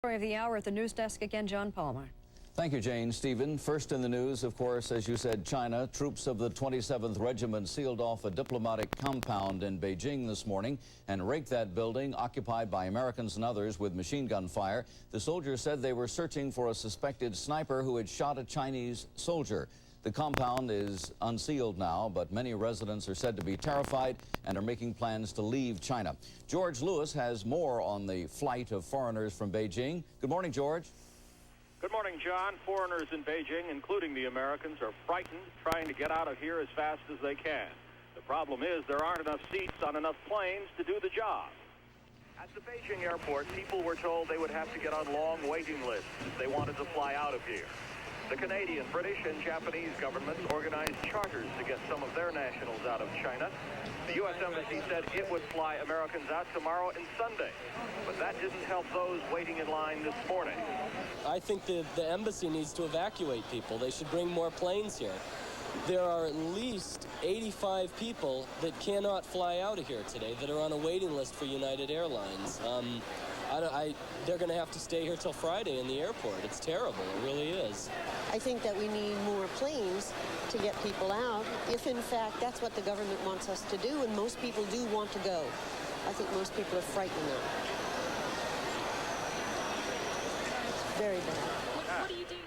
Story of the hour at the news desk again, John Palmer. Thank you, Jane. Stephen, first in the news, of course, as you said, China. Troops of the 27th Regiment sealed off a diplomatic compound in Beijing this morning and raked that building occupied by Americans and others with machine gun fire. The soldiers said they were searching for a suspected sniper who had shot a Chinese soldier. The compound is unsealed now, but many residents are said to be terrified and are making plans to leave China. George Lewis has more on the flight of foreigners from Beijing. Good morning, George. Good morning, John. Foreigners in Beijing, including the Americans, are frightened, trying to get out of here as fast as they can. The problem is there aren't enough seats on enough planes to do the job. At the Beijing airport, people were told they would have to get on long waiting lists if they wanted to fly out of here. The Canadian, British, and Japanese governments organized charters to get some of their nationals out of China. The U.S. Embassy said it would fly Americans out tomorrow and Sunday, but that didn't help those waiting in line this morning. I think the embassy needs to evacuate people. They should bring more planes here. There are at least 85 people that cannot fly out of here today that are on a waiting list for United Airlines. They're going to have to stay here till Friday in the airport. It's terrible. It really is. I think that we need more planes to get people out, if in fact that's what the government wants us to do, and most people do want to go. I think most people are frightened now. It's very bad. What are you doing?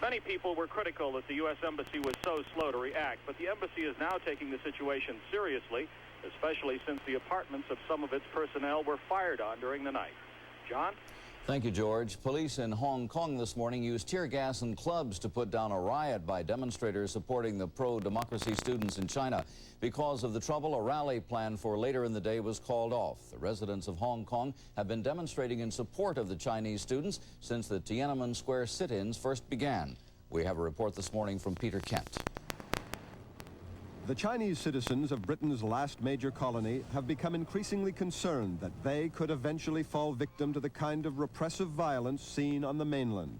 Many people were critical that the U.S. Embassy was so slow to react, but the embassy is now taking the situation seriously, especially since the apartments of some of its personnel were fired on during the night. John? Thank you, George. Police in Hong Kong this morning used tear gas and clubs to put down a riot by demonstrators supporting the pro-democracy students in China. Because of the trouble, a rally planned for later in the day was called off. The residents of Hong Kong have been demonstrating in support of the Chinese students since the Tiananmen Square sit-ins first began. We have a report this morning from Peter Kent. The Chinese citizens of Britain's last major colony have become increasingly concerned that they could eventually fall victim to the kind of repressive violence seen on the mainland.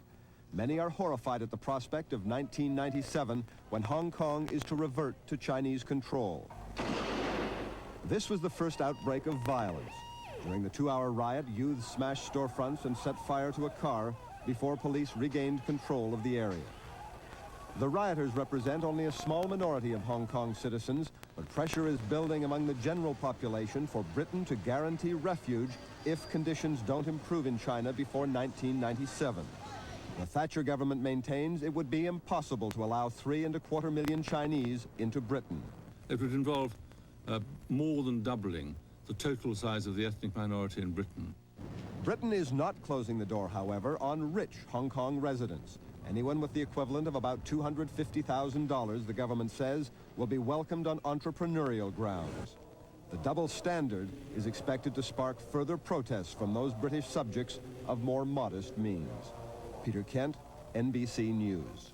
Many are horrified at the prospect of 1997, when Hong Kong is to revert to Chinese control. This was the first outbreak of violence. During the 2-hour riot, youths smashed storefronts and set fire to a car before police regained control of the area. The rioters represent only a small minority of Hong Kong citizens, but pressure is building among the general population for Britain to guarantee refuge if conditions don't improve in China before 1997. The Thatcher government maintains it would be impossible to allow 3.25 million Chinese into Britain. It would involve more than doubling the total size of the ethnic minority in Britain. Britain is not closing the door, however, on rich Hong Kong residents. Anyone with the equivalent of about $250,000, the government says, will be welcomed on entrepreneurial grounds. The double standard is expected to spark further protests from those British subjects of more modest means. Peter Kent, NBC News.